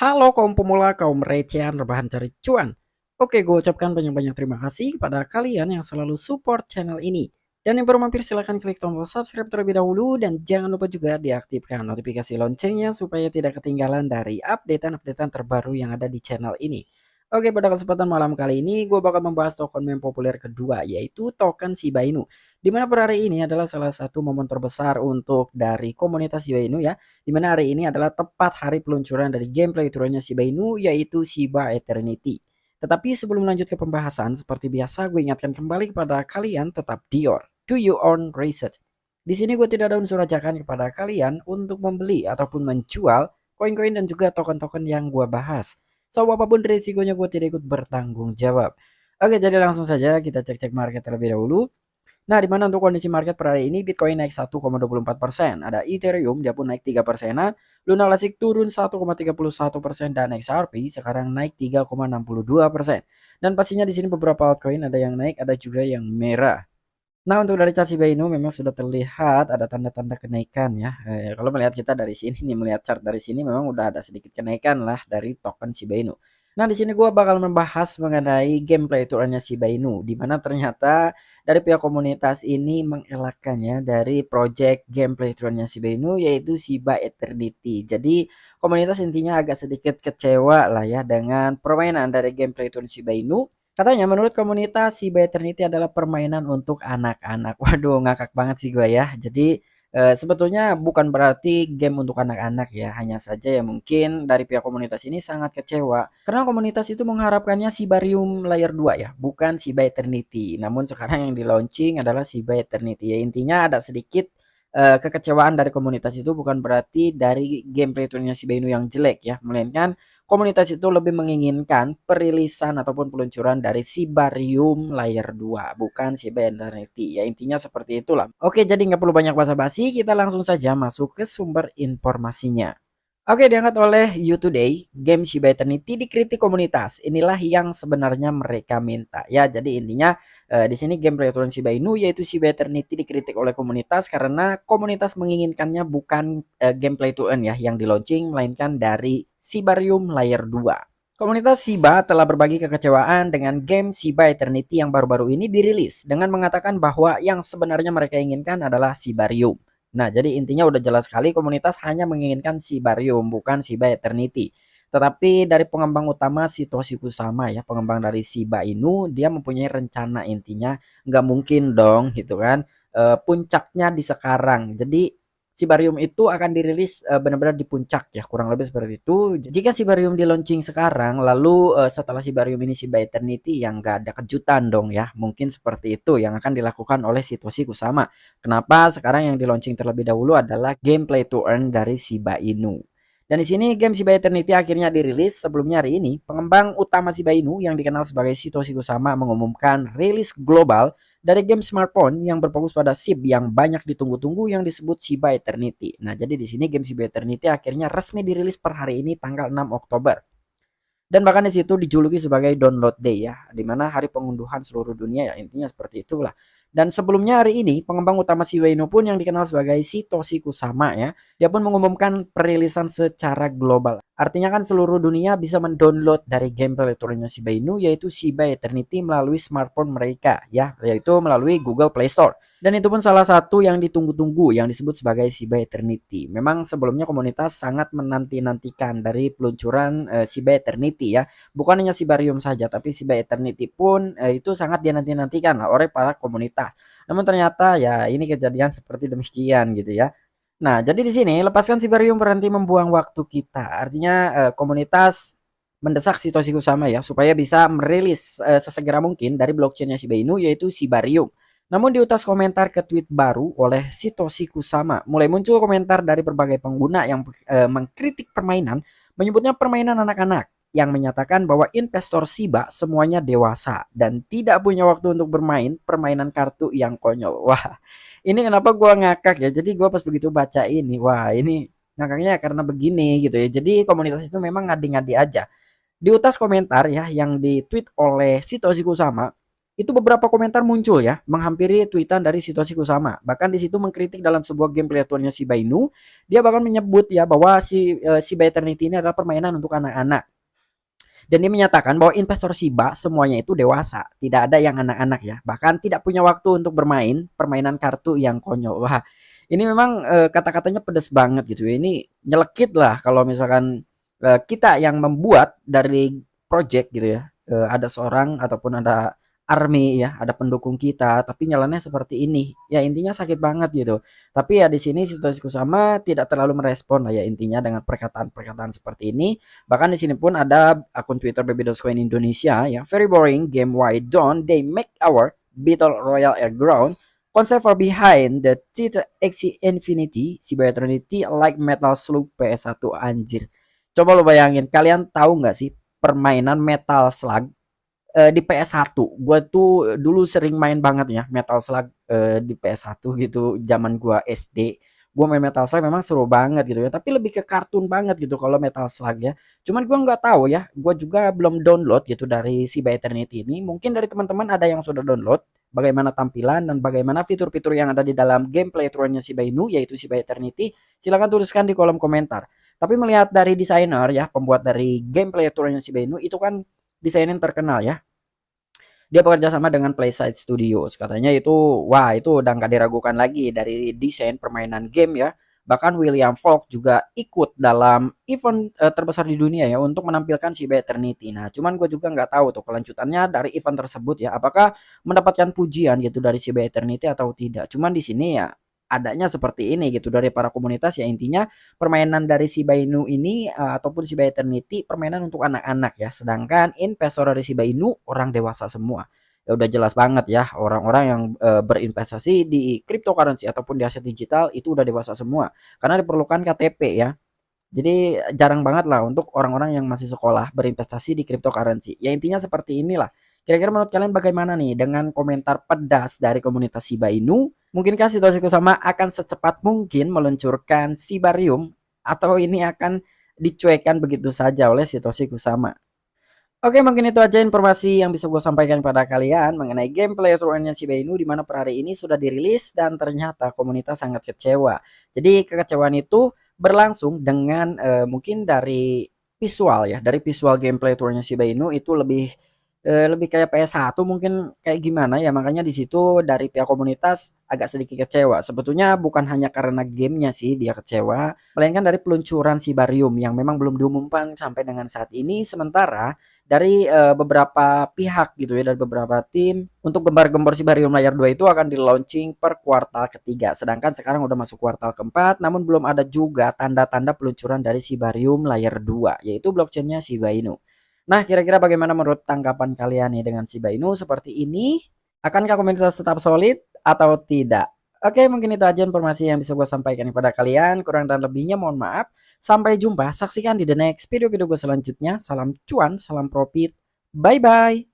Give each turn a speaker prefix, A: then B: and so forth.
A: Halo kaum pemula, kaum recehan, rebahan cari cuan. Oke, gue ucapkan banyak-banyak terima kasih kepada kalian yang selalu support channel ini. Dan yang baru mampir silahkan klik tombol subscribe terlebih dahulu dan jangan lupa juga diaktifkan notifikasi loncengnya supaya tidak ketinggalan dari updatean-updatean terbaru yang ada di channel ini. Oke, pada kesempatan malam kali ini gue bakal membahas token meme populer kedua yaitu token Shiba Inu. Di mana per hari ini adalah salah satu momen terbesar untuk dari komunitas Shiba Inu ya, di mana hari ini adalah tepat hari peluncuran dari gameplay turunnya Shiba Inu yaitu Shiba Eternity. Tetapi sebelum lanjut ke pembahasan, seperti biasa gue ingatkan kembali kepada kalian tetap Dior. Do your own research. Di sini gue tidak ada unsur ajakan kepada kalian untuk membeli ataupun menjual koin-koin dan juga token-token yang gue bahas. So apapun risikonya gue tidak ikut bertanggung jawab. Oke, jadi langsung saja kita cek-cek market terlebih dahulu. Nah, di mana untuk kondisi market per hari ini Bitcoin naik 1,24%, ada Ethereum dia pun naik 3%, Luna Classic turun 1,31% dan XRP sekarang naik 3,62%. Dan pastinya di sini beberapa altcoin ada yang naik, ada juga yang merah. Nah, untuk dari chart Shiba Inu memang sudah terlihat ada tanda-tanda kenaikan ya. Kalau melihat kita dari sini nih, melihat chart dari sini memang udah ada sedikit kenaikan lah dari token Shiba Inu. Nah, di sini gua bakal membahas mengenai gameplay turunnya Shiba Inu, di mana ternyata dari pihak komunitas ini mengelakkannya dari project gameplay turunnya Shiba Inu yaitu Shiba Eternity. Jadi komunitas intinya agak sedikit kecewa lah ya dengan permainan dari gameplay turun Shiba Inu. Katanya menurut komunitas Shiba Eternity adalah permainan untuk anak-anak. Waduh, ngakak banget sih gue ya. Jadi sebetulnya bukan berarti game untuk anak-anak ya. Hanya saja ya mungkin dari pihak komunitas ini sangat kecewa karena komunitas itu mengharapkannya Shibarium Layer 2 ya, bukan Shiba Eternity. Namun sekarang yang di launching adalah Shiba Eternity. Ya intinya ada sedikit kekecewaan dari komunitas itu bukan berarti dari gameplay turunnya Shiba Inu yang jelek ya, melainkan komunitas itu lebih menginginkan perilisan ataupun peluncuran dari Shibarium Layer 2, bukan Shiba Eternity. Ya intinya seperti itulah. Oke, jadi nggak perlu banyak basa-basi, kita langsung saja masuk ke sumber informasinya. Oke, diangkat oleh You Today, game Shiba Eternity dikritik komunitas. Inilah yang sebenarnya mereka minta. Ya, jadi intinya di sini game peraturan Shiba Inu yaitu Shiba Eternity dikritik oleh komunitas karena komunitas menginginkannya bukan gameplay to earn ya yang di launching, melainkan dari Shibarium Layer 2. Komunitas Shiba telah berbagi kekecewaan dengan game Shiba Eternity yang baru-baru ini dirilis dengan mengatakan bahwa yang sebenarnya mereka inginkan adalah Shibarium. Nah, jadi intinya udah jelas sekali komunitas hanya menginginkan Shibarium bukan Shiba Eternity. Tetapi dari pengembang utama Satoshi Kusama ya, pengembang dari Shiba Inu, dia mempunyai rencana intinya nggak mungkin dong gitu kan. Puncaknya di sekarang. Jadi Shibarium itu akan dirilis benar-benar di puncak ya, kurang lebih seperti itu. Jika Shibarium di launching sekarang, lalu setelah Shibarium ini Shiba Eternity yang nggak ada kejutan dong ya. Mungkin seperti itu yang akan dilakukan oleh Satoshi Kusama. Kenapa sekarang yang di launching terlebih dahulu adalah gameplay to earn dari Shiba Inu. Dan di sini game Shiba Eternity akhirnya dirilis. Sebelumnya hari ini, pengembang utama Shiba Inu yang dikenal sebagai Satoshi Kusama mengumumkan rilis global dari game smartphone yang berfokus pada SIB yang banyak ditunggu-tunggu yang disebut Shiba Eternity. Nah, jadi di sini game Shiba Eternity akhirnya resmi dirilis per hari ini tanggal 6 Oktober. Dan bahkan di situ dijuluki sebagai download day ya, di mana hari pengunduhan seluruh dunia ya, intinya seperti itulah. Dan sebelumnya hari ini pengembang utama Shiba Inu pun yang dikenal sebagai Satoshi Kusama ya, dia pun mengumumkan perilisan secara global. Artinya kan seluruh dunia bisa mendownload dari game elektroniknya Shiba Inu yaitu Shiba Eternity melalui smartphone mereka ya, yaitu melalui Google Play Store. Dan itu pun salah satu yang ditunggu-tunggu yang disebut sebagai Shiba Eternity. Memang sebelumnya komunitas sangat menanti-nantikan dari peluncuran Shiba Eternity ya. Bukan hanya Shibarium saja tapi Shiba Eternity pun itu sangat dinanti-nantikan lah oleh para komunitas. Namun ternyata ya ini kejadian seperti demikian gitu ya. Nah, jadi di sini lepaskan Shibarium berhenti membuang waktu kita. Artinya komunitas mendesak Satoshi Kusama ya supaya bisa merilis sesegera mungkin dari blockchainnya Shiba Inu yaitu Shibarium. Namun di utas komentar ke tweet baru oleh Satoshi Kusama, mulai muncul komentar dari berbagai pengguna yang mengkritik permainan, menyebutnya permainan anak-anak, yang menyatakan bahwa investor Shiba semuanya dewasa dan tidak punya waktu untuk bermain permainan kartu yang konyol. Wah, ini kenapa gua ngakak ya? Jadi gua pas begitu baca ini, wah ini ngakaknya karena begini gitu ya. Jadi komunitas itu memang ngadi-ngadi aja. Di utas komentar ya yang ditweet oleh Satoshi Kusama, itu beberapa komentar muncul ya, menghampiri tweetan dari Satoshi Kusama. Bahkan di situ mengkritik dalam sebuah game playthrough-nya Shiba Inu, dia bahkan menyebut ya bahwa Shiba Eternity ini adalah permainan untuk anak-anak. Dan dia menyatakan bahwa investor Shiba semuanya itu dewasa, tidak ada yang anak-anak ya. Bahkan tidak punya waktu untuk bermain permainan kartu yang konyol. Wah, ini memang kata-katanya pedas banget gitu ya. Ini nyelekit lah kalau misalkan kita yang membuat dari project gitu ya. Ada seorang ataupun ada army ya, ada pendukung kita, tapi nyalanya seperti ini. Ya intinya sakit banget gitu. Tapi ya di sini situasi Kusama tidak terlalu merespon lah ya intinya dengan perkataan-perkataan seperti ini. Bahkan di sini pun ada akun Twitter Baby.Coin Indonesia ya, very boring game, why don't they make our Battle Royale Air Ground concept for behind the Tita X Infinity Shiba Eternity like Metal Slug PS1 anjir. Coba lo bayangin, kalian tahu nggak sih permainan Metal Slug di PS1? Gue tuh dulu sering main banget ya Metal Slug di PS1 gitu, zaman gue SD. Gue main Metal Slug memang seru banget gitu ya, tapi lebih ke kartun banget gitu kalau Metal Slug ya. Cuman gue nggak tahu ya, gue juga belum download gitu dari Shiba Eternity ini. Mungkin dari teman-teman ada yang sudah download bagaimana tampilan dan bagaimana fitur-fitur yang ada di dalam gameplay playthrough-nya Shiba Inu yaitu Shiba Eternity. Silahkan tuliskan di kolom komentar. Tapi melihat dari desainer ya, pembuat dari gameplay playthrough-nya Shiba Inu itu kan desainer terkenal ya, dia bekerja sama dengan Playside Studios. Katanya itu, wah itu udah nggak diragukan lagi dari desain permainan game ya. Bahkan William Falk juga ikut dalam event terbesar di dunia ya untuk menampilkan Shiba Eternity. Nah, cuman gue juga nggak tahu tuh kelanjutannya dari event tersebut ya. Apakah mendapatkan pujian gitu dari Shiba Eternity atau tidak. Cuman di sini ya adanya seperti ini gitu dari para komunitas ya, intinya permainan dari Shiba Inu ini ataupun Shiba Eternity permainan untuk anak-anak ya, sedangkan investor dari Shiba Inu orang dewasa semua. Ya udah jelas banget ya, orang-orang yang berinvestasi di cryptocurrency ataupun di aset digital itu udah dewasa semua karena diperlukan KTP ya. Jadi jarang banget lah untuk orang-orang yang masih sekolah berinvestasi di cryptocurrency. Ya intinya seperti inilah. Kira-kira menurut kalian bagaimana nih dengan komentar pedas dari komunitas Shiba Inu? Mungkinkah situasi Kusama akan secepat mungkin meluncurkan Shibarium atau ini akan dicuekkan begitu saja oleh situasi Kusama? Oke, mungkin itu aja informasi yang bisa gue sampaikan pada kalian mengenai gameplay turunnya Shiba Inu di mana per hari ini sudah dirilis dan ternyata komunitas sangat kecewa. Jadi kekecewaan itu berlangsung dengan mungkin dari visual ya, dari visual gameplay turunnya Shiba Inu itu lebih kayak PS1 mungkin kayak gimana ya, makanya di situ dari pihak komunitas agak sedikit kecewa. Sebetulnya bukan hanya karena gamenya sih dia kecewa, melainkan dari peluncuran Shibarium yang memang belum diumumkan sampai dengan saat ini. Sementara dari beberapa pihak gitu ya, dari beberapa tim untuk gembar-gembor Shibarium Layer 2 itu akan di launching per kuartal ketiga. Sedangkan sekarang udah masuk kuartal keempat, namun belum ada juga tanda-tanda peluncuran dari Shibarium Layer 2 yaitu blockchainnya Shiba Inu. Nah, kira-kira bagaimana menurut tanggapan kalian nih dengan Shiba Inu seperti ini? Akankah komunitas tetap solid atau tidak? Oke, mungkin itu aja informasi yang bisa gue sampaikan kepada kalian. Kurang dan lebihnya mohon maaf. Sampai jumpa, saksikan di the next video-video gue selanjutnya. Salam cuan, salam profit. Bye-bye.